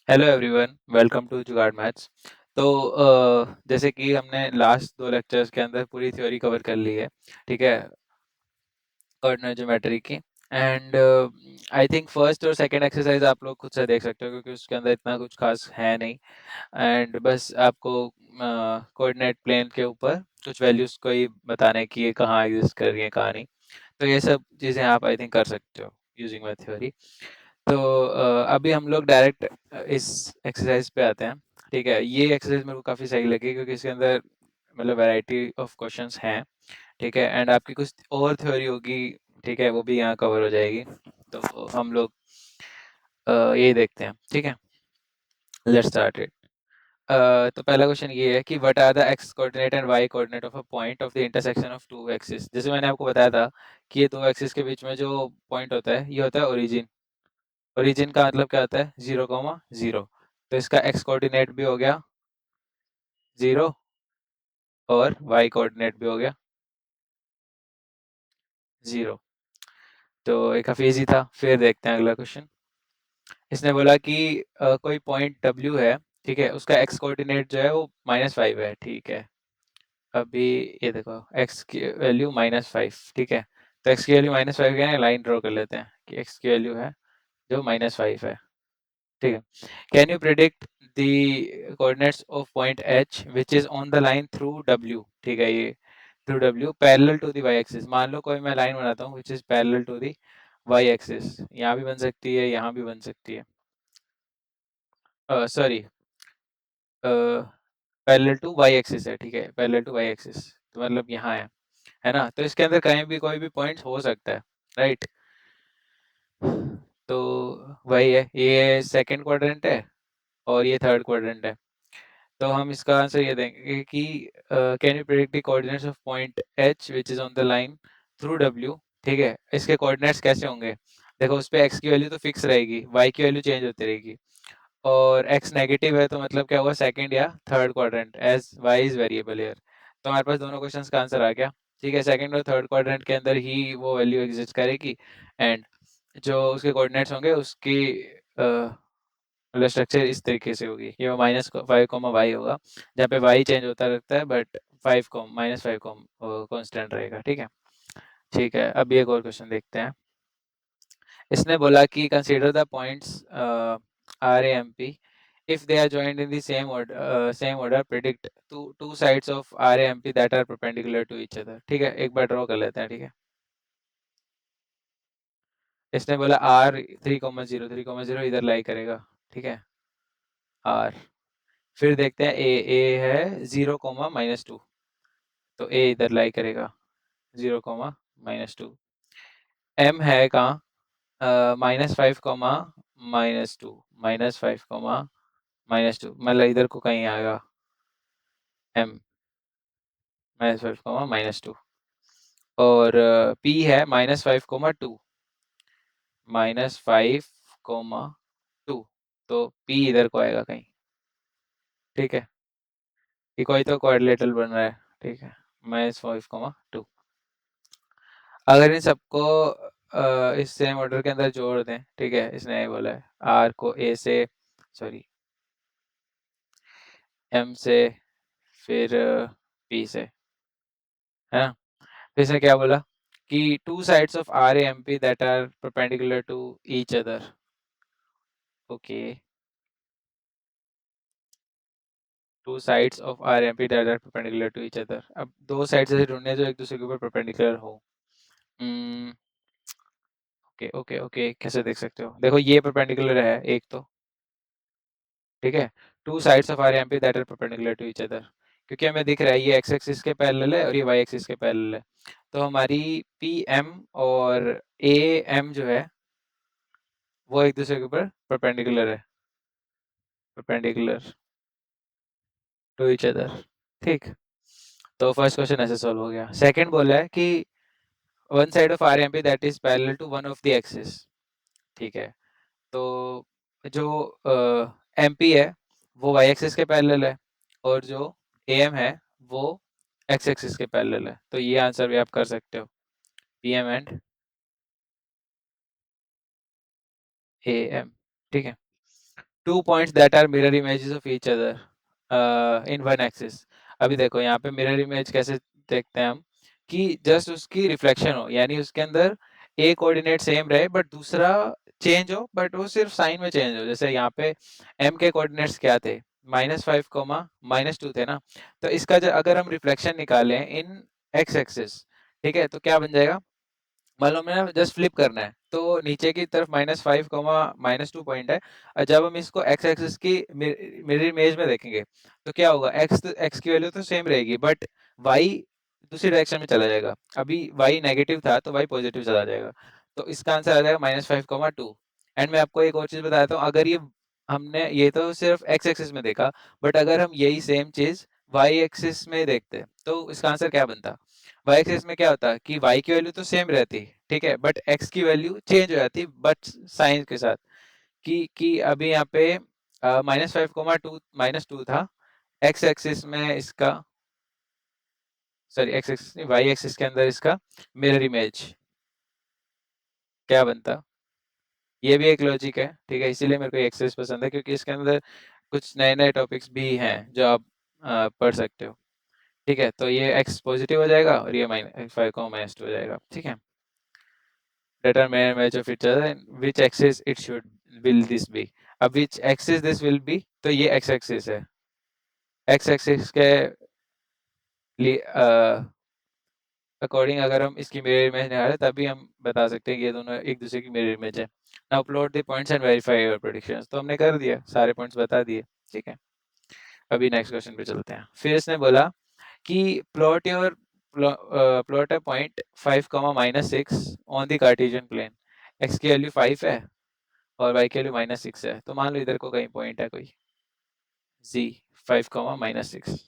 Hello everyone, welcome to जुगाड़ maths. तो जैसे कि हमने लास्ट दो लेक्चर्स के अंदर पूरी थ्योरी कवर कर ली है, ठीक है, कोऑर्डिनेट ज्योमेट्री की। एंड आई थिंक फर्स्ट और सेकंड एक्सरसाइज आप लोग खुद से देख सकते हो क्योंकि उसके अंदर इतना कुछ खास है नहीं। एंड बस आपको कोऑर्डिनेट प्लेन के ऊपर कुछ वैल्यूज को ही बताने की ये कहाँ एग्जिस्ट कर रही है कहाँ नहीं। तो ये सब चीज़ें आप आई थिंक कर सकते हो यूजिंग माई थ्योरी। तो अभी हम लोग डायरेक्ट इस एक्सरसाइज पे आते हैं। ठीक है, ये एक्सरसाइज मेरे को काफ़ी सही लगी क्योंकि इसके अंदर मतलब वैरायटी ऑफ क्वेश्चंस हैं। ठीक है, एंड आपकी कुछ और थ्योरी होगी, ठीक है, वो भी यहाँ कवर हो जाएगी। तो हम लोग ये देखते हैं, ठीक है। Let's start it. तो पहला क्वेश्चन ये है कि what are the X coordinate and Y coordinate of a point of the intersection of two axis. जैसे मैंने आपको बताया था कि ये दो एक्सिस के बीच में जो पॉइंट होता है ये होता है ओरिजिन। ओरिजिन का मतलब क्या होता है? 0,0। तो इसका एक्स कोऑर्डिनेट भी हो गया 0 और वाई कोऑर्डिनेट भी हो गया 0। तो ये काफ़ी इजी था। फिर देखते हैं अगला क्वेश्चन। इसने बोला कि कोई पॉइंट W है, ठीक है, उसका एक्स कोऑर्डिनेट जो है वो -5 है, ठीक है। अभी ये देखो एक्स की वैल्यू -5, ठीक है। तो एक्स की वैल्यू -5 क्या है, लाइन ड्रॉ कर लेते हैं कि एक्स की वैल्यू है जो -5 है, ठीक है। Can you predict the coordinates of point H which is on the line through W, ठीक है, ये through W parallel to the Y axis. मान लो कोई मैं लाइन बनाता हूँ which is parallel to the Y axis, यहाँ भी बन सकती है, यहाँ भी बन सकती है। Sorry, parallel to Y axis है, ठीक है, पैरेलल टू वाई एक्सिस तो मतलब यहाँ है ना। तो इसके अंदर कहीं भी कोई भी पॉइंट हो सकता है, राइट। तो वही है, ये सेकंड क्वाड्रेंट है और ये थर्ड क्वाड्रेंट है। तो हम इसका आंसर ये देंगे कि can you predict the coordinates of point H which is on the line through W, ठीक है। इसके कोऑर्डिनेट्स कैसे होंगे? देखो उस पे एक्स की वैल्यू तो फिक्स रहेगी, वाई की वैल्यू चेंज होती रहेगी। और एक्स नेगेटिव है तो मतलब क्या हुआ, सेकंड या third quadrant, as Y is variable here. तो हमारे पास दोनों क्वेश्चंस का आंसर आ गया, ठीक है। सेकंड और थर्ड क्वाड्रेंट के अंदर ही वो वैल्यू एग्जिस्ट करेगी। एंड जो उसके कोऑर्डिनेट्स होंगे उसकी मतलब स्ट्रक्चर इस तरीके से होगी, ये -5 होगा, जहाँ पे वाई चेंज होता रहता है बट -5 कांस्टेंट रहेगा, ठीक है। ठीक है, अब एक और क्वेश्चन देखते हैं। इसने बोला कि consider the points R A M P if they are joined in the same order, predict two sides of RAMP that are perpendicular to each other। ठीक है, एक बार ड्रॉ कर लेते हैं, ठीक है। इसने बोला R 3,0 इधर लाई करेगा, ठीक है, R। फिर देखते हैं ए है 0,-2, तो ए इधर लाई करेगा 0,-2। एम है कहाँ? -5, -2, -5, -2 मतलब इधर को कहीं आएगा एम, -5, -2। और पी है -5, 2, -5, 2, तो पी इधर को आएगा कहीं, ठीक है। ये कोई तो क्वाड्रिलेटरल बन रहा है, ठीक है, -5, 2। अगर इन सबको इस सेम ऑर्डर के अंदर जोड़ दें, ठीक है, इसने ये बोला है आर को ए से, सॉरी, एम से, फिर पी से, है ना। फिर इसने क्या बोला कि two sides of R A M P that are perpendicular to each other, okay. Two sides of R M P that are perpendicular to each other, अब दो साइड्स ऐसे ढूंढने हैं जो एक दूसरे के ऊपर परपेंडिकुलर हो। ओके ओके ओके, कैसे देख सकते हो? देखो ये परपेंडिकुलर है एक तो, ठीक है। Two sides of R M P that are perpendicular to each other, क्योंकि हमें दिख रहा है ये एक्स एक्सिस के पैरेलल है और ये वाई एक्सिस के पैरेलल है। तो हमारी पी एम और ए एम जो है वो एक दूसरे के ऊपर परपेंडिकुलर है, परपेंडिकुलर टू ईच अदर, ठीक। तो फर्स्ट क्वेश्चन ऐसे सॉल्व हो गया। सेकंड बोला है कि one side of R M P that is parallel to one of the axis, ठीक है। तो जो एम पी है वो वाई एक्सिस के पैरेलल है और जो ए एम है वो एक्स एक्सिस के पैरेलल है। तो ये आंसर भी आप कर सकते हो, P M and A M, ठीक है। 2 points that are mirror images of each other in one axis. अभी देखो यहाँ पे मिरर इमेज कैसे देखते हैं हम, कि जस्ट उसकी रिफ्लेक्शन हो, यानी उसके अंदर ए कोऑर्डिनेट सेम रहे बट दूसरा चेंज हो, बट वो सिर्फ साइन में चेंज हो। जैसे यहाँ पे एम के कोऑर्डिनेट्स क्या थे, -5, -2 थे ना। तो इसका अगर हम रिफ्लेक्शन निकालें इन एक्स एक्सिस, ठीक है, तो क्या बन जाएगा, मान लो मैं जस्ट फ्लिप करना है, तो नीचे की तरफ -5, -2 पॉइंट है, और जब हम इसको एक्स एक्सिस की मिरर इमेज में देखेंगे तो क्या होगा, एक्स की वैल्यू तो सेम रहेगी बट वाई दूसरी डायरेक्शन में चला जाएगा। अभी वाई नेगेटिव था तो वाई पॉजिटिव चला जाएगा, तो इसका आंसर आ जाएगा -5, 2। एंड मैं आपको एक और चीज बता देता हूँ, अगर ये हमने ये तो सिर्फ एक्स एक्सिस में देखा, बट अगर हम यही सेम चीज वाई एक्सिस में देखते तो इसका आंसर क्या बनता। वाई एक्सिस में क्या होता कि वाई की वैल्यू तो सेम रहती, ठीक है, बट एक्स की वैल्यू चेंज हो जाती बट साइन के साथ, कि अभी यहाँ पे -5, 2 था, एक्स एक्सिस में इसका, सॉरी एक्स एक्सिस नहीं, वाई एक्सिस के अंदर इसका मिरर इमेज क्या बनता। ये भी एक लॉजिक है, ठीक है, इसीलिए मेरे को एक्सेस पसंद है, क्योंकि इसके अंदर कुछ नए नए टॉपिक्स भी हैं जो आप पढ़ सकते हो। ठीक है, तो ये एक्स पॉजिटिव हो जाएगा और ये -5, -2 हो जाएगा। ठीक है, determine match of each other and which axis it should will this be। अब which axis this will be, तो ये x axis है, x axis के लिए अकॉर्डिंग अगर हम इसकी मिरर इमेज निकालें तभी हम बता सकते हैं कि ये दोनों एक दूसरे की मिरर इमेज है। Now plot the points and verify your predictions, तो हमने कर दिया, सारे पॉइंट्स बता दिए। ठीक है, अभी नेक्स्ट क्वेश्चन पे चलते हैं। फिर इसने बोला कि plot a point 5, -6 on the Cartesian plane, x की वैल्यू 5 है और y की वैल्यू -6 है, तो मान लो इधर को कहीं पॉइंट है कोई z, 5, -6।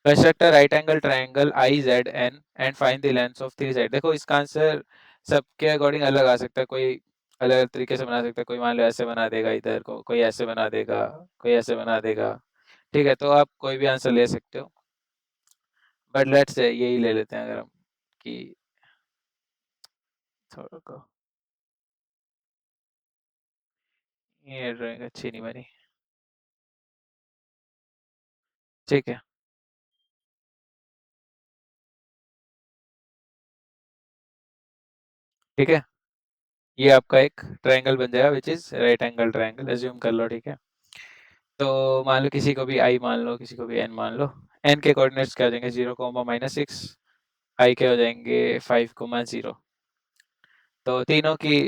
Construct a right angle triangle IZN and find the lengths of three side. देखो इसका आंसर सबके अकॉर्डिंग अलग आ सकता है, कोई अलग तरीके से बना सकता है, कोई मान लो ऐसे बना देगा इधर को, कोई ऐसे बना देगा, कोई ऐसे बना देगा। ठीक है, तो आप कोई भी आंसर ले सकते हो, बट लेट्स से यही ले लेते हैं अगर हम, कि थोड़ा को ये ड्राइंग अच्छी नहीं बनी। ठीक है, ठीक है, ये आपका एक ट्रायंगल बन जाएगा which is right angle triangle, assume कर लो। ठीक है, तो मान लो किसी को भी आई मान लो, किसी को भी एन मान लो। एन के कोऑर्डिनेट्स क्या हो जाएंगे, 0, -6। आई के हो जाएंगे 5, 0। तो तीनों की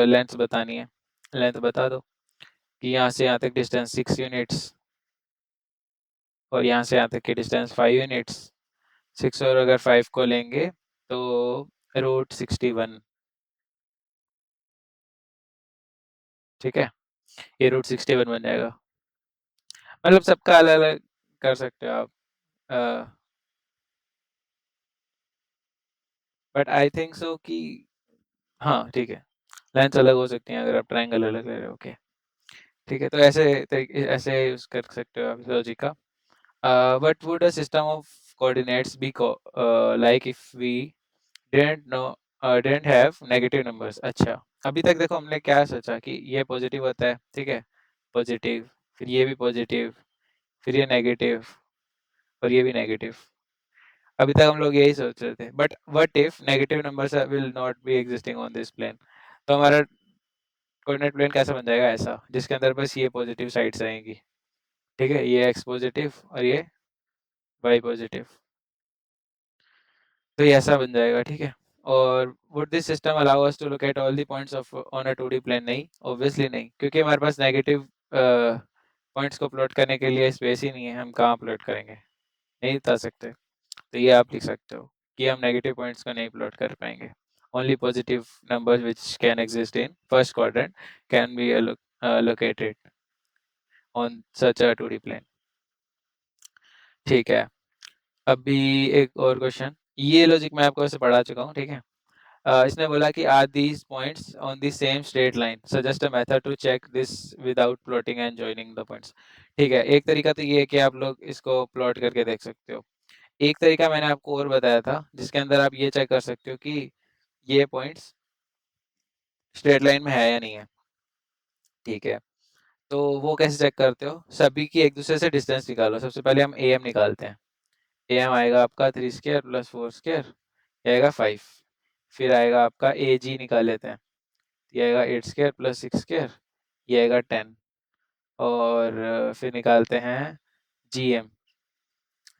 लेंथ बतानी है, लेंथ बता दो कि यहाँ से यहाँ तक डिस्टेंस 6 यूनिट्स और यहाँ से यहाँ तक की डिस्टेंस 5 यूनिट्स। 6 और अगर 5 को लेंगे तो √61। ठीक है, ये √61 बन जाएगा। मतलब सबका अलग अलग कर सकते हो आप, बट आई थिंक सो कि हाँ ठीक है, लेंथ अलग हो सकती हैं अगर आप ट्रायंगल अलग ले रहे हो। ओके, ठीक है, तो ऐसे तरीके ऐसे यूज कर सकते हो आप लॉजिक का। What would a system of coordinates be like if we didn't know didn't have negative numbers. अच्छा, अभी तक देखो हमने क्या सोचा कि ये पॉजिटिव होता है, ठीक है, पॉजिटिव, फिर ये भी पॉजिटिव, फिर ये नेगेटिव और ये भी नेगेटिव। अभी तक हम लोग यही सोच रहे थे, but what if negative numbers will not be existing on this plane. तो हमारा कोऑर्डिनेट प्लेन कैसा बन जाएगा, ऐसा जिसके अंदर बस ये पॉजिटिव साइड्स रहेंगी। ठीक है, ये एक्स पॉजिटिव और ये वाई पॉजिटिव, तो ये ऐसा बन जाएगा। ठीक है, और would this system allow us to look at all the points of on a 2D plane. नहीं, ऑब्वियसली नहीं, क्योंकि हमारे पास नेगेटिव पॉइंट्स को प्लॉट करने के लिए स्पेस ही नहीं है, हम कहाँ प्लॉट करेंगे, नहीं बता सकते। तो ये आप लिख सकते हो कि हम नेगेटिव पॉइंट्स को नहीं प्लॉट कर पाएंगे। Only positive numbers which can exist in first quadrant can be located on such a 2D plane. ठीक है, अभी एक और क्वेश्चन, ये लॉजिक मैं आपको वैसे पढ़ा चुका हूँ। ठीक है, इसने बोला कि are these points on the same straight line, suggest a method to check this without plotting and joining the points. ठीक है, एक तरीका तो ये है कि आप लोग इसको प्लॉट करके देख सकते हो। एक तरीका मैंने आपको और बताया था जिसके अंदर आप ये चेक कर सकते हो कि ये पॉइंट्स स्ट्रेट लाइन में है या नहीं है। ठीक है, तो वो कैसे चेक करते हो? सभी की एक दूसरे से डिस्टेंस निकालो। सबसे पहले हम एम निकालते हैं। एम आएगा आपका 3 स्क्वायर प्लस 4 स्क्वायर, ये आएगा 5। फिर आएगा आपका ए जी निकाल लेते हैं, ये आएगा 8 स्क्वायर प्लस 6 स्क्वायर, ये आएगा 10। और फिर निकालते हैं जी एम।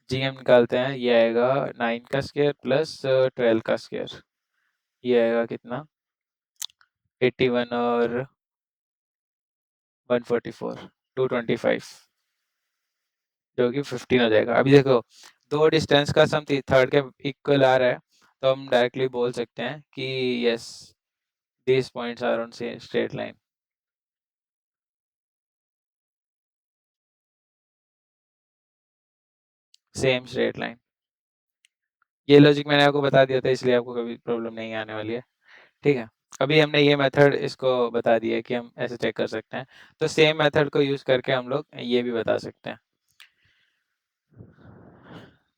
जी एम निकालते हैं, ये आएगा 9 का स्क्वायर प्लस 12 का स्क्वायर, ये आएगा कितना? 81 और 144, 225, जो कि 15 हो जाएगा। अभी देखो, दो डिस्टेंस का सम थर्ड के इक्वल आ रहा है, तो हम डायरेक्टली बोल सकते हैं कि yes, these points are on same straight line. Same straight line. ये लॉजिक मैंने आपको बता दिया था, इसलिए आपको कभी प्रॉब्लम नहीं आने वाली है। ठीक है, अभी हमने ये मेथड इसको बता दिया है कि हम ऐसे चेक कर सकते हैं, तो सेम मेथड को यूज करके हम लोग ये भी बता सकते हैं।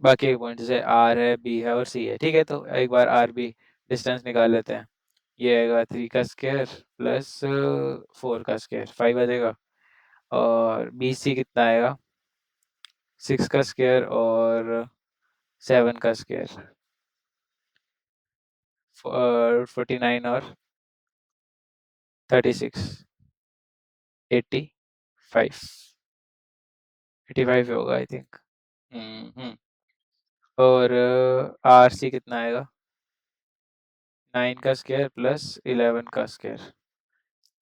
बाकी के पॉइंट जैसे आर है, बी है और सी है। ठीक है, तो एक बार आर बी डिस्टेंस निकाल लेते हैं। ये आएगा 3 का स्क्वायर प्लस 4 का स्क्वायर, 5 आ जाएगा। और बी सी कितना आएगा? 6 का स्क्वायर और 7 का स्क्वायर, 49 और 36, 85, 85 होगा आई थिंक। हम्म। और आर सी कितना आएगा? 9 का स्क्वायर प्लस 11 का स्क्वायर,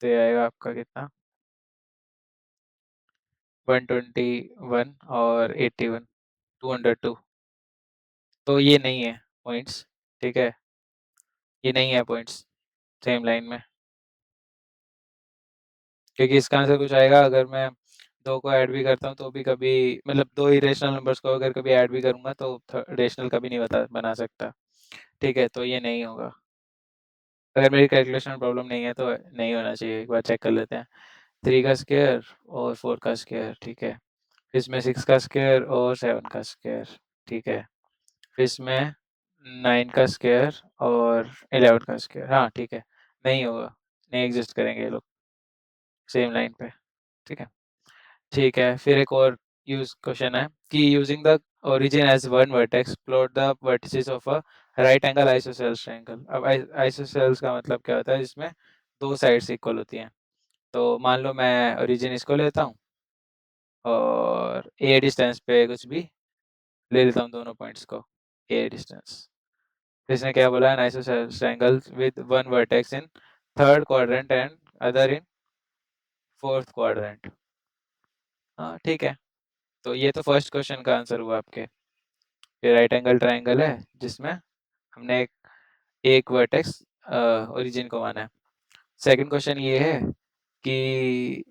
तो ये आएगा आपका कितना? 121 और 81, 202। तो ये नहीं है पॉइंट्स। ठीक है, ये नहीं है पॉइंट्स सेम लाइन में, क्योंकि इसका आंसर कुछ आएगा अगर मैं दो को ऐड भी करता हूँ तो भी कभी, मतलब दो इरेशनल नंबर्स को अगर कभी ऐड भी करूंगा तो रेशनल कभी नहीं बना सकता। ठीक है, तो ये नहीं होगा। अगर मेरी कैलकुलेशन में प्रॉब्लम नहीं है तो नहीं होना चाहिए। एक बार चेक कर लेते हैं। 3 का स्क्वायर और 4 का स्क्वायर, ठीक है। फिर इसमें 6 का स्क्वायर और 7 का स्क्वायर, ठीक है। फिर इसमें 9 का स्क्वायर और 11 का स्क्वायर, हाँ ठीक है। नहीं होगा, नहीं एग्जिस्ट करेंगे ये लोग सेम लाइन पे। ठीक है, ठीक है। फिर एक और यूज क्वेश्चन है कि using the origin as one vertex plot the vertices of a right angle isosceles triangle. अब आइसोसेल्स का मतलब क्या होता है? जिसमें दो साइड्स इक्वल होती हैं। तो मान लो मैं ओरिजिन इसको लेता हूँ और ए डिस्टेंस पे कुछ भी ले लेता हूँ, दोनों पॉइंट्स को ए डिस्टेंस। इसने क्या बोला है? Isosceles triangle with one vertex in third quadrant and other in fourth quadrant. हाँ ठीक है, तो ये तो फर्स्ट क्वेश्चन का आंसर हुआ आपके। ये राइट एंगल ट्रायंगल है जिसमें हमने एक वर्टेक्स ओरिजिन को माना है। सेकंड क्वेश्चन ये है कि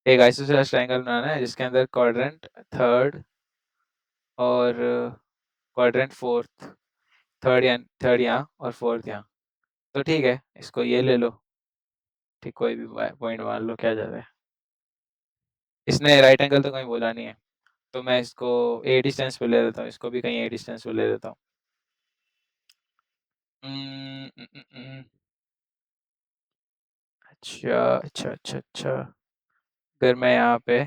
एक आइसोसेलेस ट्रायंगल बनाना है जिसके अंदर क्वाड्रेंट थर्ड और क्वाड्रेंट फोर्थ, थर्ड यहाँ और फोर्थ यहाँ। तो ठीक है, इसको ये ले लो। ठीक, कोई भी पॉइंट मान लो, क्या जाता है। इसने राइट एंगल तो कहीं बोला नहीं है, तो मैं इसको ए डिस्टेंस पे ले लेता हूँ, इसको भी कहीं ए डिस्टेंस पे ले लेता हूँ। अच्छा अच्छा अच्छा अच्छा, अगर मैं यहाँ पे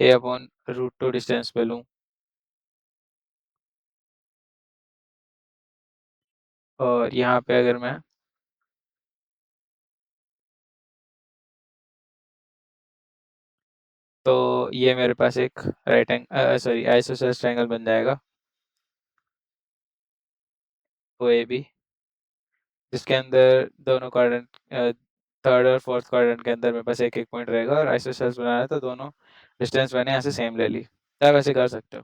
ए अपॉन √2 डिस्टेंस पे लूँ और यहाँ पे अगर मैं तो ये मेरे पास एक right angle, sorry, isosceles triangle बन जाएगा, ओ ए बी, जिसके अंदर दोनों क्वाड्रेंट, थर्ड और फोर्थ क्वाड्रेंट के अंदर मेरे पास एक एक पॉइंट रहेगा। और आइसोसेलेस बनाना है तो दोनों डिस्टेंस मैंने यहाँ से सेम ले ली। आप ऐसे कर सकते हो,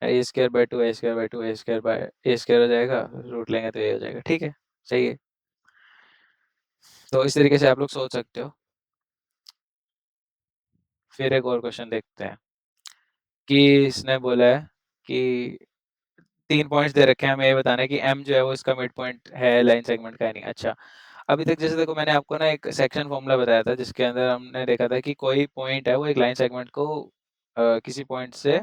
A square by two, A square by two, A square by A square हो जाएगा, रूट लेंगे तो ये हो जाएगा। ठीक है, सही है। तो इस तरीके से आप लोग सोच सकते हो। फिर एक और क्वेश्चन देखते हैं कि इसने बोला है कि 3 पॉइंट्स दे रखे हैं, हमें ये बताना है कि एम जो है वो इसका मिड पॉइंट है लाइन सेगमेंट का, नहीं। अच्छा, अभी तक जैसे देखो मैंने आपको ना एक सेक्शन फॉर्मूला बताया था जिसके अंदर हमने देखा था कि कोई पॉइंट है वो एक लाइन सेगमेंट को किसी पॉइंट से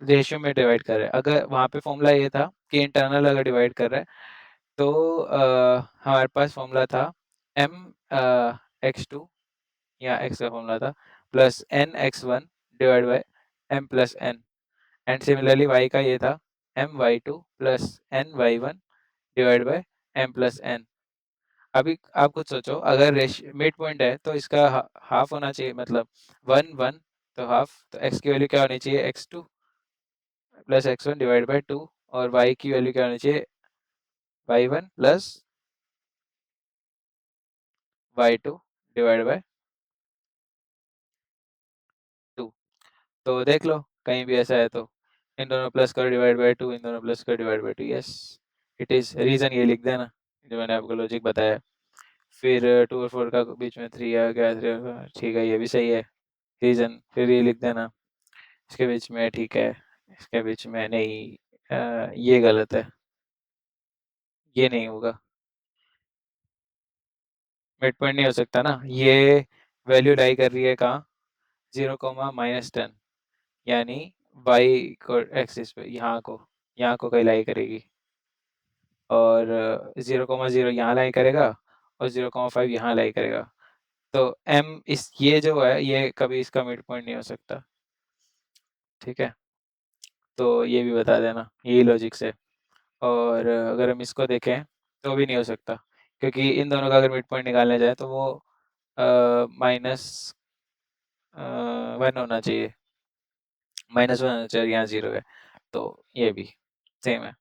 रेशियो में डिवाइड कर रहा है। अगर वहाँ पे फॉर्मूला ये था कि इंटरनल अगर डिवाइड कर रहा है तो हमारे पास फॉर्मूला था m x2 या x का फॉर्मूला था plus n x1 divide by m plus n and similarly y का ये था m y2 plus n y1 divide by m plus n। अभी आप खुद सोचो, अगर मिड पॉइंट है तो इसका हाफ होना चाहिए, मतलब 1 1 तो हाफ, तो x की वैल्यू क्या होनी चाहिए, x2 plus x1 divide by 2, और y की वैल्यू क्या होनी चाहिए, y1 plus y2 divide by 2। तो देख लो कहीं भी ऐसा है तो इन दोनों प्लस कर डिवाइड बाय 2, इन दोनों प्लस कर divide by 2, yes it is reason, ये लिख देना जो मैंने आपको लॉजिक बताया। फिर 2 और 4 का बीच में 3 आ गया, 3 ठीक है, ये भी सही है रीजन, फिर ये लिख देना इसके बीच में, ठीक है, इसके बीच में नहीं, ये गलत है, ये नहीं होगा, मिड पॉइंट नहीं हो सकता ना, ये वैल्यू लाई कर रही है कहाँ, 0, -10, यानी वाई को एक्सिस पे, यहाँ को कहीं लाई करेगी, और 0, 0 यहाँ लाई करेगा, और 0, 5 यहाँ लाई करेगा, तो एम इस ये जो है ये कभी इसका मिड पॉइंट नहीं हो सकता, ठीक है, तो ये भी बता देना यही लॉजिक से। और अगर हम इसको देखें तो भी नहीं हो सकता, क्योंकि इन दोनों का अगर मिड पॉइंट निकालने जाए तो वो -1 होना चाहिए, -1 होना चाहिए, यहाँ 0 है, तो ये भी सेम है।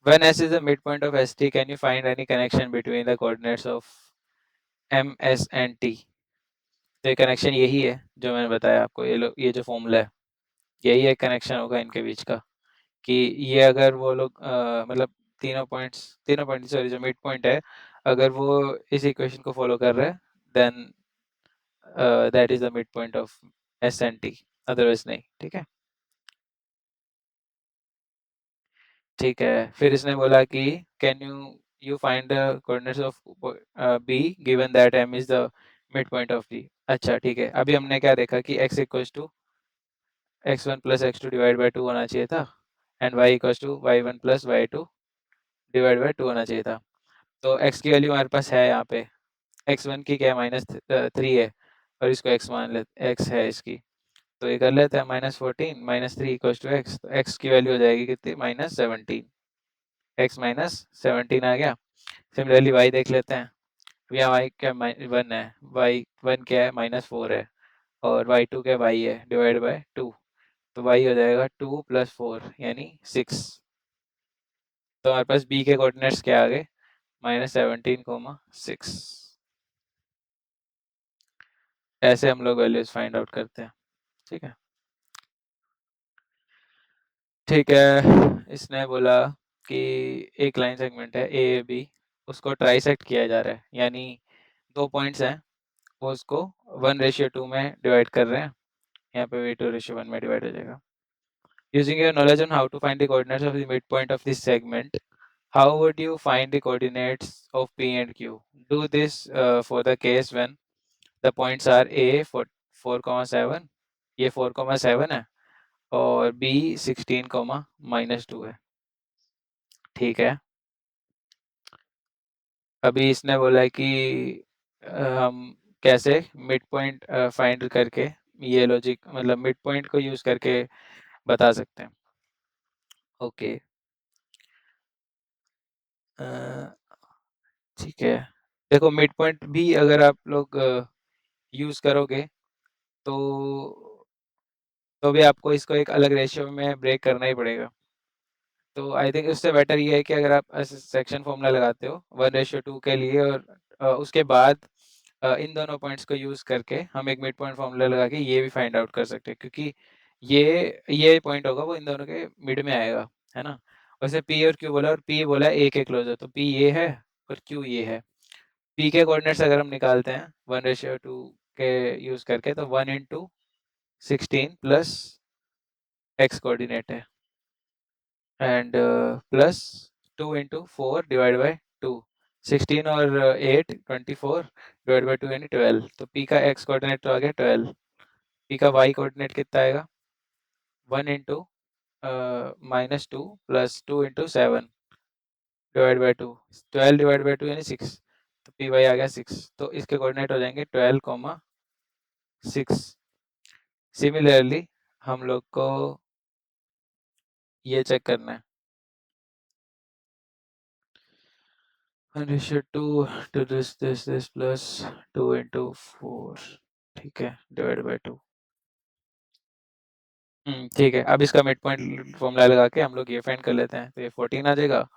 When S is the midpoint of ST, can you find any connection between the coordinates of M, S and T? तो ये कनेक्शन यही है जो मैंने बताया आपको, ये जो फॉर्मूला है यही एक कनेक्शन होगा इनके बीच का, कि ये अगर वो लोग मतलब तीनों पॉइंट सॉरी जो मिड पॉइंट है, अगर वो इस इक्वेशन को फॉलो कर रहे हैं, then that is the mid point of S and T, otherwise नहीं, ठीक है। ठीक है, फिर इसने बोला कि can you find the coordinates of B given that M is the mid point of B. अच्छा ठीक है, अभी हमने क्या देखा कि x equals to x1 plus x2 divide by 2 होना चाहिए था, and y equals to y1 plus y2 divide by 2 होना चाहिए था। तो x की वैल्यू हमारे पास है यहाँ पे, x1 की क्या है, -3 है, और इसको x मान लेते, x है इसकी, तो ये कर लेते हैं -14 -3 इक्वल्स टू x, तो x की वैल्यू हो जाएगी कितनी, -17, x -17 आ गया। सिमिलरली y देख लेते हैं, यहाँ y क्या 1 है, y1 क्या है -4 है, और y2 क्या y है डिवाइड बाय 2, तो y हो जाएगा 2 + 4 यानी 6। तो हमारे पास b के कोऑर्डिनेट्स क्या आ गए, -17, 6। ऐसे हम लोग वैल्यूज फाइंड आउट करते हैं, ठीक है। ठीक है, इसने बोला कि एक लाइन सेगमेंट है ए बी, उसको ट्राइसेक्ट किया जा रहा है, यानी दो पॉइंट्स हैं, वो उसको 1:2 में डिवाइड कर रहे हैं, यहाँ पे भी 2:1 में डिवाइड हो जाएगा। Using your knowledge on how to find the coordinates of the midpoint of this segment, how would you find the coordinates of P and Q? Do this for the case when the points are A for 4,7, ये 4,7 है, और B 16, -2 है, ठीक है। अभी इसने बोला है कि हम कैसे मिड पॉइंट फाइंड करके, ये लॉजिक मतलब मिड पॉइंट को यूज करके बता सकते हैं, ओके। ठीक है, देखो मिड पॉइंट भी अगर आप लोग यूज करोगे तो भी आपको इसको एक अलग रेशियो में ब्रेक करना ही पड़ेगा, तो आई थिंक उससे बेटर ये है कि अगर आप सेक्शन फॉर्मूला लगाते हो 1:2 के लिए, और उसके बाद इन दोनों पॉइंट्स को यूज करके हम एक मिड पॉइंट फॉर्मूला लगा के ये भी फाइंड आउट कर सकते हैं, क्योंकि ये पॉइंट होगा वो इन दोनों के मिड में आएगा, है ना। वैसे पी और क्यू बोला, और पी बोला ए के क्लोज है, तो पी ये है और क्यू ये है। पी के कोऑर्डिनेट्स अगर हम निकालते हैं 1:2 के यूज करके, तो 1 × 16 प्लस एक्स कोऑर्डिनेट है, एंड प्लस 2 × 4 डिवाइड बाय 2, 16 और 8 24 डिवाइड बाय 2 यानी 12, तो पी का एक्स कोऑर्डिनेट तो आ गया 12, पी का वाई कोऑर्डिनेट कितना आएगा, 1 × -2 plus 2 × 7 divide by 2, 12 divide by 2 यानी 6, पी वाई आ गया 6, तो इसके कोऑर्डिनेट हो जाएंगे 12,6। सिमिलरली हम लोग को ये चेक करना है, 1/2 to this plus 2 into 4, ठीक है, डिवाइड बाय 2। ठीक है, अब इसका मिड पॉइंट फॉर्मूला लगा के हम लोग ये फाइंड कर लेते हैं, तो ये 14 आ जाएगा।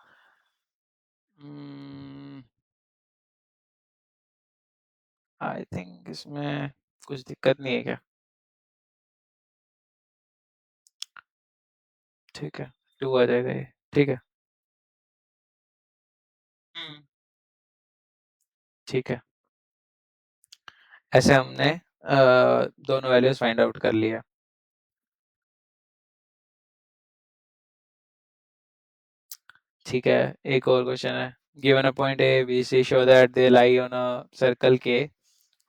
आई थिंक इसमें कुछ दिक्कत नहीं है क्या? ठीक है, 2 आ जाएगा ये, ठीक है। ठीक है, ऐसे हमने दोनों वैल्यूज फाइंड आउट कर लिया। ठीक है, एक और क्वेश्चन है। Given a point A B C, show that they lie on a circle के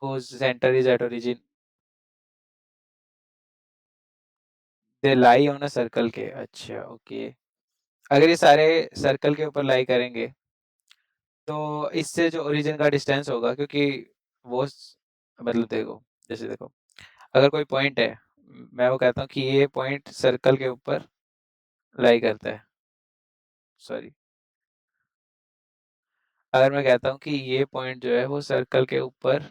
whose center is at origin, they lie on a circle के, अच्छा ओके। अगर ये सारे सर्कल के ऊपर लाई करेंगे तो इससे जो ओरिजिन का डिस्टेंस होगा, क्योंकि वो मतलब देखो, जैसे देखो, अगर कोई पॉइंट है, मैं वो कहता हूँ कि ये पॉइंट सर्कल के ऊपर लाई करता है, सॉरी, अगर मैं कहता हूँ कि ये पॉइंट जो है वो सर्कल के ऊपर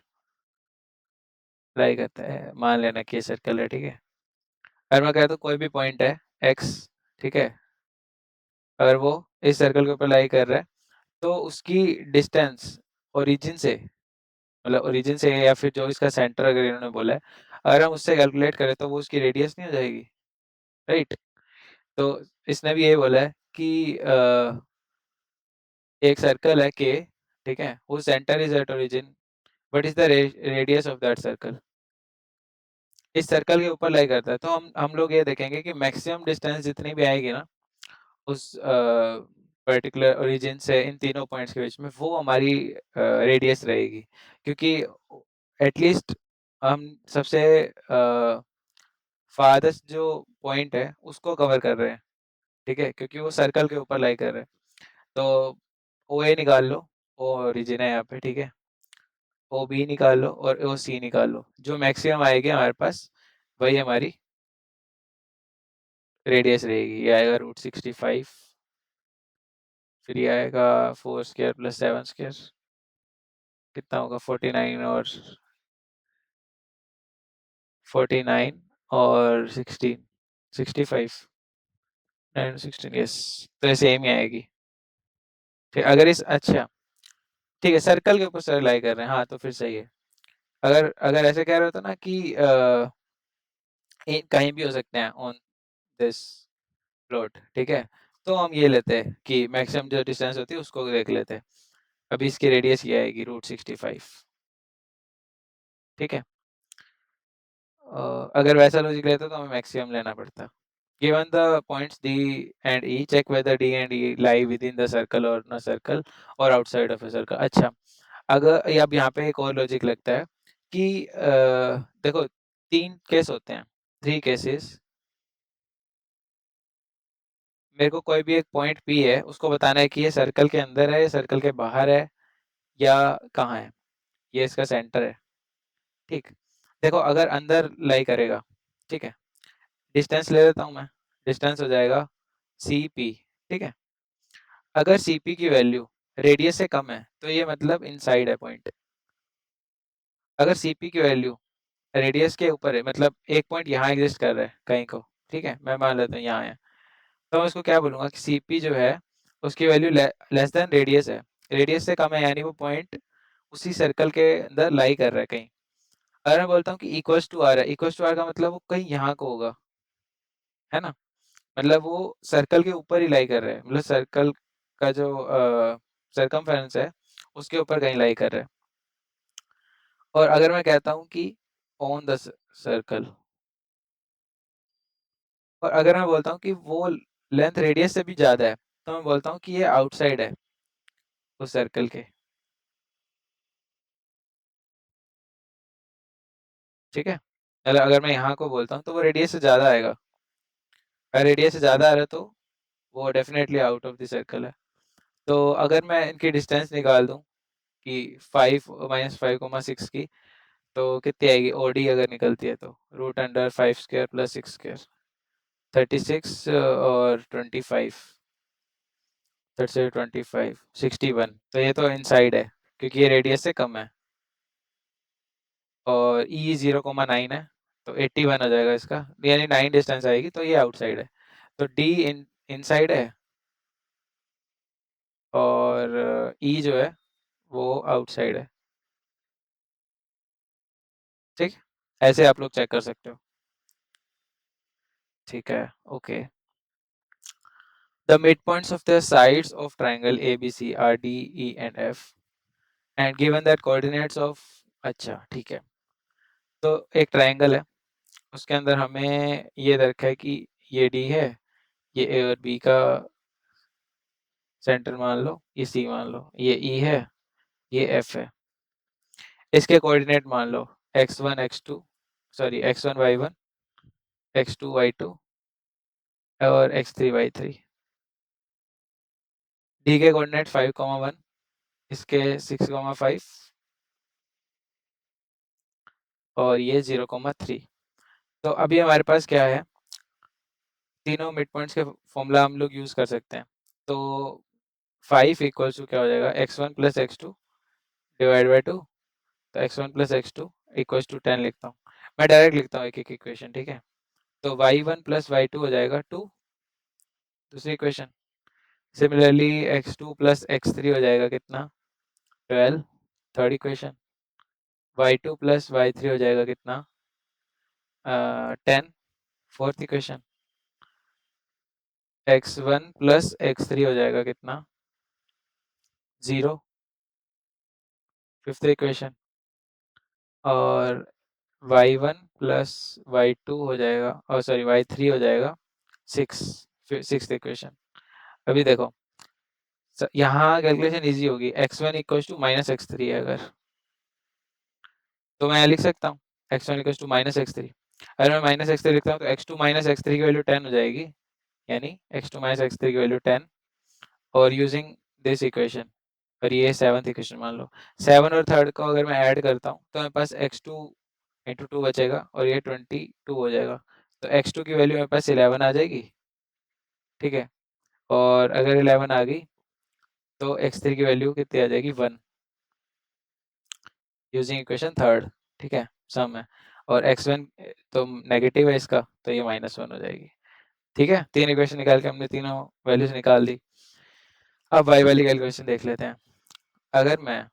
लाई करता है, मान लेना कि ये सर्कल है, ठीक है। अगर मैं कहता हूँ कोई भी पॉइंट है एक्स, ठीक है, अगर वो इस सर्कल के ऊपर लाई कर रहा है, तो उसकी डिस्टेंस ओरिजिन से, मतलब ओरिजिन से या फिर जो इसका सेंटर अगर इन्होंने बोला है, अगर हम उससे कैलकुलेट करें तो वो उसकी रेडियस नहीं हो जाएगी, राइट? तो इसने भी ये बोला है कि एक सर्कल है के, ठीक है, वो centre is at origin, what is the radius of that circle, इस सर्कल के ऊपर लाई करता है। तो हम लोग ये देखेंगे कि मैक्सिमम डिस्टेंस जितनी भी आएगी ना उस पर्टिकुलर ओरिजिन से इन तीनों पॉइंट्स के बीच में, वो हमारी रेडियस रहेगी, क्योंकि एटलीस्ट हम सबसे फारदेस्ट जो पॉइंट है उसको कवर कर रहे हैं, ठीक है, क्योंकि वो सर्कल के ऊपर लाई कर रहे हैं। तो ओ ए निकाल लो, ओ ओरिजिन है यहाँ पे, ठीक है, ओ बी निकाल लो और ओ सी निकाल लो, जो मैक्सिमम आएगी हमारे पास वही हमारी रेडियस रहेगी। ये आएगा √65, फिर ये आएगा 4² + 7², कितना होगा 49 और 49 और 16, 65, 9 16, यस, तो ये सेम ही आएगी। फिर अगर इस, अच्छा ठीक है, सर्कल के ऊपर सर लाई कर रहे हैं, हाँ तो फिर सही है। अगर अगर ऐसे कह रहे हो तो ना कि कहीं भी हो सकते हैं ऑन दिस प्लॉट, ठीक है, तो हम ये लेते हैं कि मैक्सिमम जो डिस्टेंस होती है उसको देख लेते हैं। अभी इसकी रेडियस ये आएगी √65, ठीक है। अगर वैसा लॉजिक लेते तो हमें मैक्सिमम लेना पड़ता। Given the points D and E, check whether D and E lie within the circle or on circle और आउटसाइड ऑफ ए सर्कल। अच्छा, अगर अब यहाँ पे एक और लॉजिक लगता है कि देखो 3 केस होते हैं, 3 केसेस। मेरे को कोई भी एक पॉइंट पी है, उसको बताना है कि ये सर्कल के अंदर है, या सर्कल के बाहर है, या कहाँ है, ये इसका सेंटर है, ठीक। देखो अगर अंदर लाई करेगा, ठीक है, डिस्टेंस ले लेता हूँ मैं, डिस्टेंस हो जाएगा सी पी, ठीक है। अगर सी पी की वैल्यू रेडियस से कम है तो ये मतलब इनसाइड है पॉइंट। अगर सी पी की वैल्यू रेडियस के ऊपर है, मतलब एक पॉइंट यहाँ एग्जिस्ट कर रहा है कहीं को, ठीक है, मैं मान लेता हूँ यहाँ है, तो मैं उसको क्या बोलूँगा कि सी पी जो है उसकी वैल्यू लेस देन रेडियस है, रेडियस से कम है, यानी वो पॉइंट उसी सर्कल के अंदर लाई कर रहा है कहीं। अगर मैं बोलता हूँ कि इक्वल्स टू आर है, इक्वल्स टू आर का मतलब वो कहीं यहाँ को होगा, है ना, मतलब वो सर्कल के ऊपर ही लाई कर रहा है, मतलब सर्कल का जो सरकमफेरेंस है उसके ऊपर कहीं लाई कर रहा है। और अगर मैं कहता हूँ कि ऑन द सर्कल, और अगर मैं बोलता हूँ कि वो लेंथ रेडियस से भी ज़्यादा है, तो मैं बोलता हूँ कि ये आउटसाइड है उस सर्कल के, ठीक है। मतलब अगर मैं यहाँ को बोलता हूँ तो वो रेडियस से ज़्यादा आएगा, अगर रेडियस से ज़्यादा आ रहा है तो वो definitely out of the circle है। तो अगर मैं इनकी डिस्टेंस निकाल दूँ, कि 5 - 5, 6 की, तो कितनी आएगी ओडी अगर निकलती है तो root under 5 square plus 6 square 36 और 25 25 61। तो ये तो इनसाइड है क्योंकि ये रेडियस से कम है और ई 0,9 है तो 81 हो जाएगा इसका, यानी 9 डिस्टेंस आएगी तो ये आउटसाइड है। तो डी इनसाइड है और ई जो है वो आउटसाइड है। ठीक, ऐसे आप लोग चेक कर सकते हो। ठीक है, okay. The mid points of the sides of triangle A B C are D E and F and given that coordinates of, अच्छा ठीक है। तो एक ट्राइंगल है, उसके अंदर हमें ये रखा है कि ये डी है, ये ए और बी का सेंटर मान लो, ये सी मान लो, ये ई है, ये एफ है। इसके कोऑर्डिनेट मान लो x1 x2 sorry x1 y1 x2 y2 और x3 y3। डी के कोऑर्डिनेट 5,1, इसके 6,5 और ये 0,3। तो अभी हमारे पास क्या है, तीनों मिड पॉइंट्स के फॉर्मूला हम लोग यूज कर सकते हैं। तो 5 इक्वल्स टू क्या हो जाएगा, x1 plus x2 divide by 2। तो x1 plus x2 equals to 10 लिखता हूँ। मैं डायरेक्ट लिखता हूँ एक एक इक्वेशन, ठीक है। तो y1 प्लस y2 हो जाएगा 2, दूसरी equation. Similarly x2 plus x3 हो जाएगा कितना, 12, third equation. y2 plus y3 हो जाएगा कितना, 10, fourth equation. x1 plus x3 हो जाएगा कितना, 0, फिफ्थ इक्वेशन। और y1 प्लस y2 हो जाएगा, और सॉरी y3 हो जाएगा 6, सिक्स्थ इक्वेशन। अभी देखो यहाँ कैलकुलेशन इजी होगी, x1 equal to minus x3 है अगर, तो मैं लिख सकता हूँ x1 equal to minus x3। अगर मैं माइनस x3 लिखता हूँ तो x2 माइनस x3 की वैल्यू 10 हो जाएगी, यानी x2 माइनस x3 की वैल्यू 10। और यूजिंग दिस इक्वेशन, और ये सेवंथ इक्वेशन मान लो, 7 और थर्ड को अगर मैं ऐड करता हूँ तो मेरे पास x2 इंटू 2 बचेगा और ये 22 हो जाएगा। तो x2 की वैल्यू मेरे पास 11 आ जाएगी, ठीक है। और अगर 11 आ गई तो x3 की वैल्यू कितनी आ जाएगी, 1, यूजिंग इक्वेशन थर्ड, ठीक है, सम है। और x1 तो नेगेटिव है इसका, तो ये -1 हो जाएगी। ठीक है, तीन इक्वेशन निकाल के हमने तीनों वैल्यूज निकाल दी। अब y वाली कैलकुलेशन देख लेते हैं। अगर मैं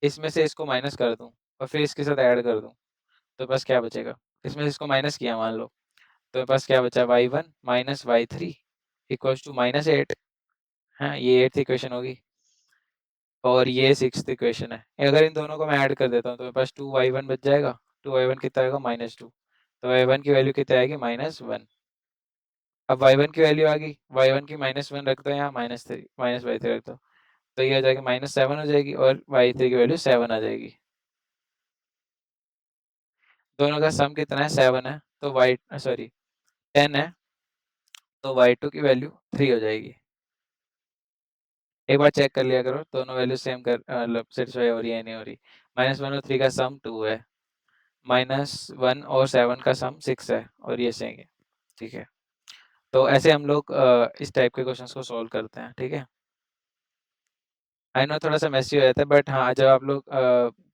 इसमें से इसको माइनस कर दूं और फिर इसके साथ ऐड कर दूं तो बस क्या बचेगा, इसमें से इसको माइनस किया मान लो, तो मेरे पास क्या बचा, y1 minus y3 equals to -8। हाँ, ये एट्थ इक्वेशन होगी और ये सिक्स्थ इक्वेशन है। अगर इन दोनों को मैं ऐड कर देता हूँ तो मेरे पास 2y1 बच जाएगा। 2y1 कितना आएगा, -2। तो y1 की वैल्यू कितनी आएगी, -1। अब y1 की वैल्यू आ गई, y1 की -1 रख दो यहाँ, -3 -y3 रख दो, तो ये हो जाएगी -7 हो जाएगी और y3 की वैल्यू 7 आ जाएगी। दोनों का सम कितना है, 7 है, तो y सॉरी 10 है, तो y2 की वैल्यू 3 हो जाएगी। एक बार चेक कर लिया करो दोनों वैल्यू सेम कर, मतलब सेटिस्फाई हो रही है नहीं हो रही। -1 और 3 का सम 2 है, -1 और 7 का सम 6 है और ये सेम है। ठीक है, तो ऐसे हम लोग इस टाइप के क्वेश्चंस को सॉल्व करते हैं। ठीक है, आई नो थोड़ा सा मैसी हो जाता है, बट हाँ जब आप लोग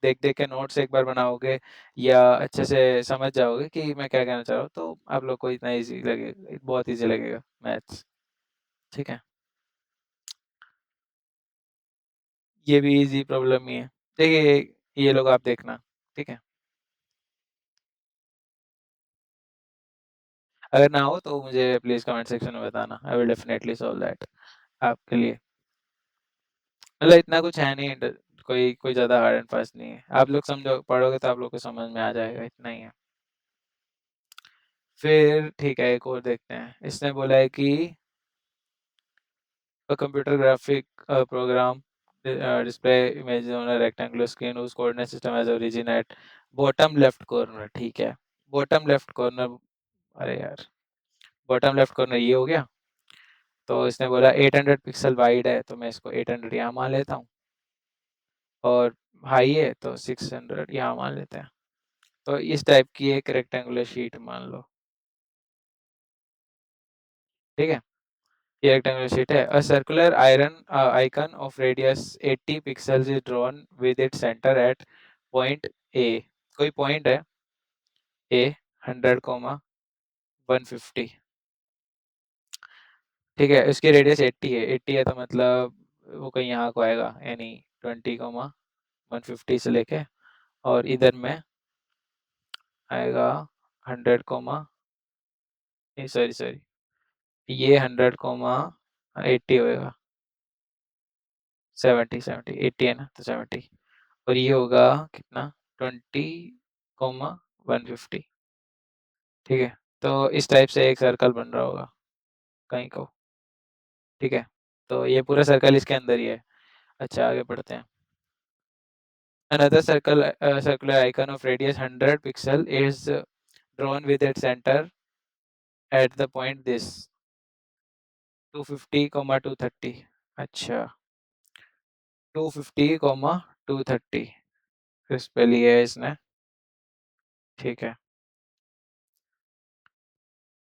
देख देख के नोट्स एक बार बनाओगे या अच्छे से समझ जाओगे कि मैं क्या कहना चाह रहा हूँ, तो आप लोग को इतना इजी लगेगा, बहुत इजी लगेगा मैथ्स। ठीक है, ये भी इजी प्रॉब्लम ही है। देखिए ये लोग आप देखना। ठीक है, अगर ना हो तो मुझे प्लीज कमेंट सेक्शन में बताना, I will definitely solve that आपके लिए। मतलब इतना कुछ है नहीं, कोई कोई ज़्यादा हार्ड एंड फास्ट नहीं है, आप लोग समझो पढ़ोगे तो आप लोग को समझ में आ जाएगा, इतना ही है। फिर ठीक है, एक और देखते हैं। इसने बोला है कि a computer graphic program display image on a rectangular screen whose coordinate system has origin at bottom left corner। ठीक है, bottom left corner, अरे यार bottom left corner ये हो गया। तो इसने बोला 800 पिक्सल वाइड है, तो मैं इसको 800 यहाँ मान लेता हूँ। और हाई है तो 600 यहाँ मान लेते हैं। तो इस टाइप की एक रेक्टेंगुलर शीट मान लो, ठीक है? ये रेक्टेंगुलर शीट है। A circular iron icon of radius 80 pixels is drawn with its centre at point A. कोई पॉइंट है ए 100, 150, ठीक है? इसकी रेडियस 80 है, 80 है तो मतलब वो कहीं यहाँ को आएगा, यानी 20, 150 से लेके, और इधर में आएगा 100, नहीं सॉरी सॉरी, ये 100, 80 होएगा, 70, 70, 80 है ना तो 70, और ये होगा कितना, 20, 150, ठीक है? तो इस टाइप से एक सर्कल बन रहा होगा कहीं को, ठीक है? तो ये पूरा सर्कल इसके अंदर ही है। अच्छा, आगे बढ़ते हैं। Another circular icon of radius 100 pixel is drawn with its center at the point this 250, 230। अच्छा, 250, 230 इस पे लिया है इसने, ठीक है?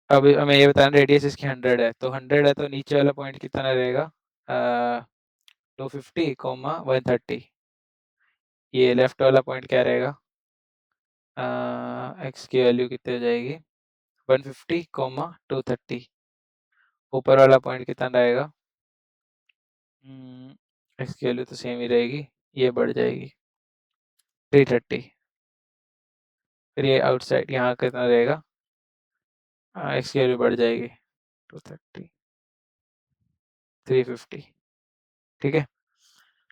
अब हमें ये बताना रेडियस इसकी 100 है, तो 100 है तो नीचे वाला पॉइंट कितना रहेगा, 250, 130। ये लेफ्ट वाला पॉइंट क्या रहेगा, एक्स की वैल्यू कितनी हो जाएगी, 150, 230। ऊपर वाला पॉइंट कितना रहेगा, एक्स की वैल्यू तो सेम ही रहेगी, ये बढ़ जाएगी 330। फिर ये आउटसाइड यहाँ कितना रहेगा, एक्स की वैल्यू बढ़ जाएगी 230, 350, ठीक है?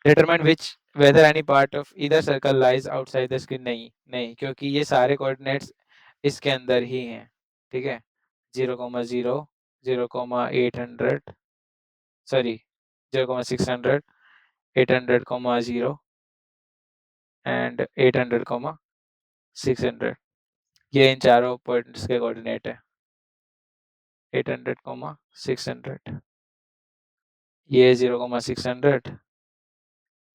Determine which whether any part of either circle lies outside the screen, नहीं नहीं, क्योंकि ये सारे कोऑर्डिनेट्स इसके अंदर ही हैं, ठीक है? 0,0, 0,800, सॉरी 0,600, 800, 0 एंड 800, 600, ये इन चारों पॉइंट्स के कोऑर्डिनेट है। 800, 600, ये 0,600,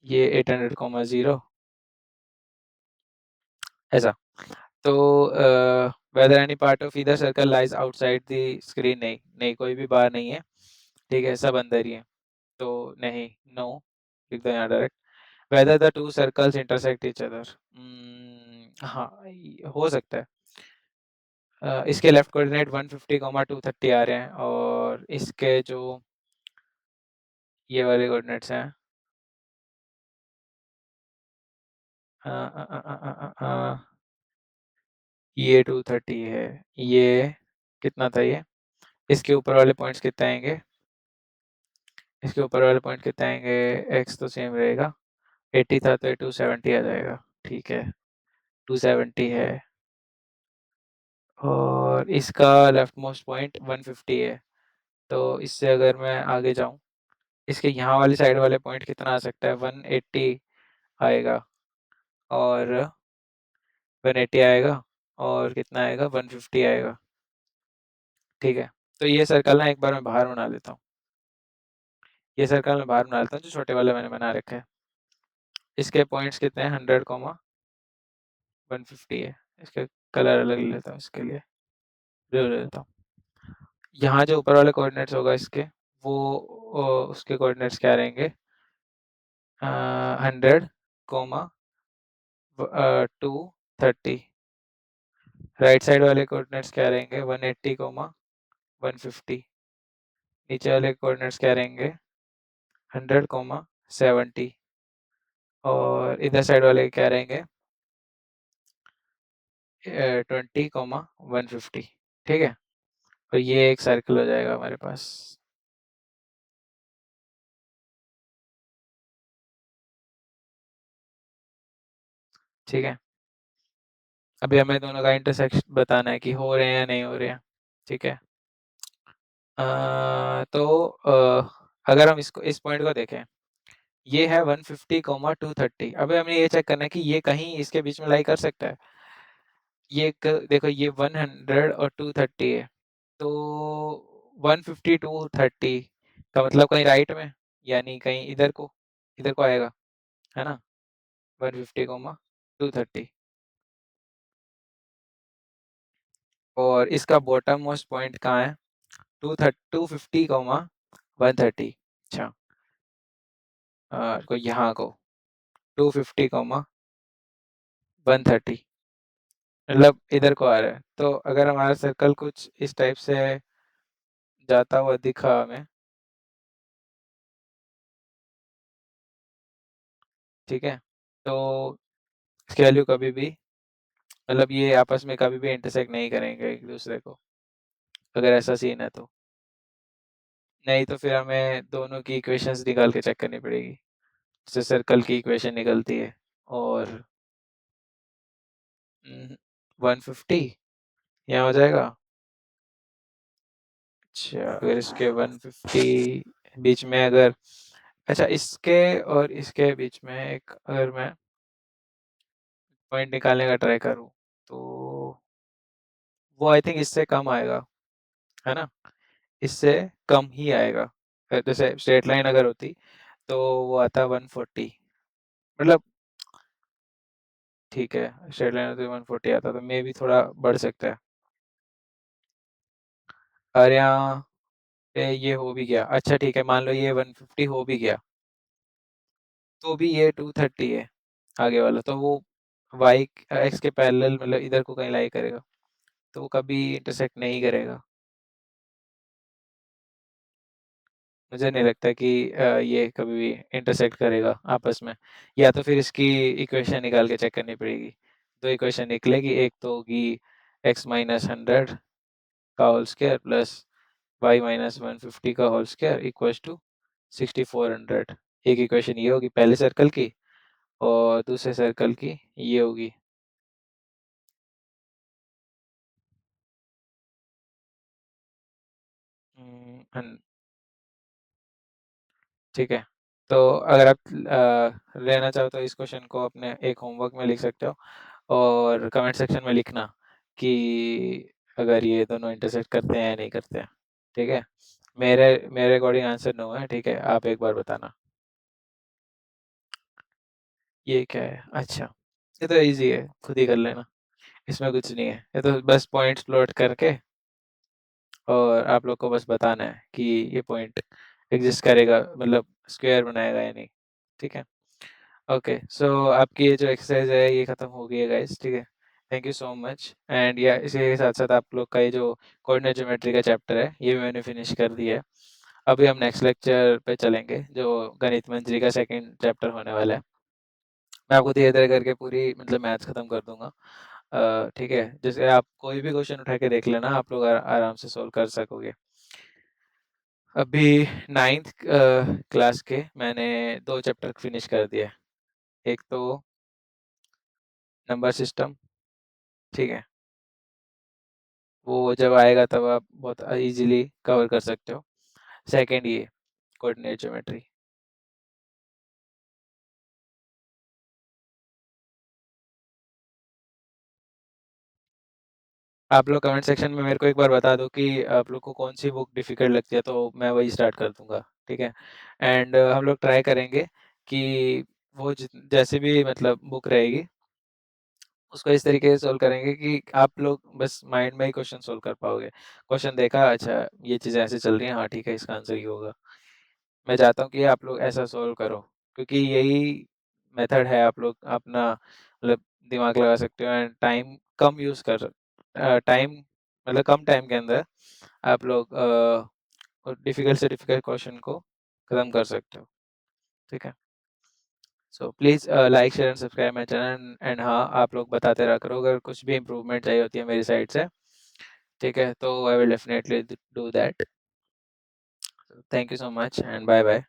ये 800, 0, ऐसा। तो whether any part of either circle lies outside the screen, नहीं नहीं, कोई भी बाहर नहीं है, ठीक है? सब अंदर ही है, तो नहीं, नो, लिख दो यहाँ direct. Whether the two circles intersect each other, हाँ, हो सकता है। इसके लेफ्ट कोऑर्डिनेट 150, 230 आ रहे हैं, और इसके जो ये वाले कोऑर्डिनेट्स हैं, अ, अ, अ, अ, अ, ये 230 है, ये कितना था ये, इसके ऊपर वाले पॉइंट्स कितने आएंगे, इसके ऊपर वाले पॉइंट कितने आएंगे, एक्स तो सेम रहेगा, 80 था तो ये 270 आ जाएगा, ठीक है? 270 है, और इसका लेफ्ट मोस्ट पॉइंट 150 है, तो इससे अगर मैं आगे जाऊं, इसके यहाँ वाली साइड वाले पॉइंट कितना आ सकता है, 180 आएगा, और 180 आएगा, और कितना आएगा, 150 आएगा, ठीक है? तो ये सर्कल ना एक बार मैं बाहर बना लेता हूँ, ये सर्कल मैं बाहर बना लेता हूँ जो छोटे वाले मैंने बना रखे हैं। इसके पॉइंट्स कितने हैं, 100, 150 है। इसके कलर अलग ले लेता हूँ, इसके लिए ब्लू ले लेता हूँ। यहाँ जो ऊपर वाले कोऑर्डिनेट्स होगा इसके, वो उसके कोऑर्डिनेट्स क्या रहेंगे, 100, 230। राइट साइड वाले कोऑर्डिनेट्स क्या रहेंगे, 180, 150। नीचे वाले कोऑर्डिनेट्स क्या रहेंगे, 100, 70, और इधर साइड वाले क्या रहेंगे, 20, 150, ठीक है? और ये एक सर्कल हो जाएगा हमारे पास, ठीक है? अभी हमें दोनों का इंटरसेक्शन बताना है कि हो रहे हैं या नहीं हो रहे हैं, ठीक है? तो अगर हम इसको, इस पॉइंट को देखें, ये है 150, 230। अभी हमें ये चेक करना है कि ये कहीं इसके बीच में लाई कर सकता है। ये देखो, ये 100 और 230 है, तो 150, 230 का मतलब कहीं राइट में, यानी कहीं इधर को आएगा, है ना? 150 कोमा 230 और इसका बॉटम मोस्ट पॉइंट कहाँ है? 250 कोमा 130। अच्छा, को यहाँ को 250 कोमा 130 मतलब इधर को आ रहा है। तो अगर हमारा सर्कल कुछ इस टाइप से जाता हुआ दिखा हमें, ठीक है, तो इसकी वैल्यू कभी भी मतलब ये आपस में कभी भी इंटरसेक्ट नहीं करेंगे एक दूसरे को, अगर ऐसा सीन है तो। नहीं तो फिर हमें दोनों की इक्वेशंस निकाल के चेक करनी पड़ेगी, जैसे सर्कल की इक्वेशन निकलती है और 150 यहाँ हो जाएगा। अच्छा, अगर इसके 150 बीच में अगर, अच्छा इसके और इसके बीच में एक अगर मैं पॉइंट निकालने का ट्राई करूँ तो वो आई थिंक इससे कम आएगा, है ना? इससे कम ही आएगा। जैसे स्ट्रेट लाइन अगर होती तो वो आता 140, मतलब ठीक है, स्ट्रेट लाइन होती 140 आता तो मे बी थोड़ा बढ़ सकता है। और यहाँ पे ये हो भी गया, अच्छा ठीक है, मान लो ये 150 हो भी गया तो भी ये 230 है आगे वाला, तो वो वाई एक्स के पैरेलल मतलब इधर को कहीं लाई करेगा, तो वो कभी इंटरसेक्ट नहीं करेगा। मुझे नहीं लगता कि ये कभी भी इंटरसेक्ट करेगा आपस में, या तो फिर इसकी इक्वेशन निकाल के चेक करनी पड़ेगी। दो इक्वेशन निकलेगी, एक तो होगी एक्स माइनस 100 का whole square plus Y minus 150 का होल स्क्वायर इक्वल्स टू 6400। एक इक्वेशन ये होगी पहले सर्कल की और दूसरे सर्कल की ये होगी। हम्म, ठीक है, तो अगर आप लेना चाहो तो इस क्वेश्चन को अपने एक होमवर्क में लिख सकते हो और कमेंट सेक्शन में लिखना कि अगर ये दोनों इंटरसेक्ट करते हैं या नहीं करते हैं, ठीक है? मेरे मेरे अकॉर्डिंग आंसर नो है, ठीक है? आप एक बार बताना। ये क्या है? अच्छा, ये तो इजी है, खुद ही कर लेना, इसमें कुछ नहीं है, ये तो बस पॉइंट्स प्लॉट करके और आप लोग को बस बताना है कि ये पॉइंट एग्जिस्ट करेगा, मतलब स्क्वायर बनाएगा या नहीं, ठीक है? ओके, सो आपकी ये जो एक्सरसाइज है ये खत्म हो गई है गाइस, ठीक है? Thank you so much and या इसी के साथ साथ आप लोग का ये जो कोऑर्डिनेट ज्योमेट्री का चैप्टर है ये भी मैंने फिनिश कर दिया है। अभी हम नेक्स्ट लेक्चर पे चलेंगे जो गणित मंजरी का सेकंड चैप्टर होने वाला है। मैं आपको धीरे धीरे करके पूरी मतलब मैथ्स खत्म कर दूंगा, ठीक है? जैसे आप कोई भी क्वेश्चन उठा के देख लेना, आप लोग आराम से सोल्व कर सकोगे। अभी नाइन्थ क्लास के मैंने दो चैप्टर फिनिश कर दिए, एक तो नंबर सिस्टम, ठीक है? वो जब आएगा तब आप बहुत इजीली कवर कर सकते हो। सेकंड ये कोऑर्डिनेट ज्योमेट्री। आप लोग कमेंट सेक्शन में मेरे को एक बार बता दो कि आप लोग को कौन सी बुक डिफिकल्ट लगती है, तो मैं वही स्टार्ट कर दूंगा, ठीक है? एंड हम लोग ट्राई करेंगे कि वो जैसे भी मतलब बुक रहेगी उसको इस तरीके से सोल्व करेंगे कि आप लोग बस माइंड में ही क्वेश्चन सोल्व कर पाओगे। क्वेश्चन देखा, अच्छा ये चीज़ ऐसे चल रही है, हाँ ठीक है, इसका आंसर ये होगा। मैं चाहता हूँ कि आप लोग ऐसा सॉल्व करो, क्योंकि यही मेथड है, आप लोग अपना मतलब दिमाग लगा सकते हो एंड टाइम कम यूज़ कर टाइम मतलब कम टाइम के अंदर आप लोग डिफ़िकल्ट से डिफ़िकल्ट क्वेश्चन को खत्म कर सकते हो, ठीक है? So please like share and subscribe my channel and हाँ, आप लोग बताते रहा करो अगर कुछ भी इम्प्रूवमेंट चाहिए होती है मेरी साइड से, ठीक है? तो I will definitely do that. Thank you so much and bye bye.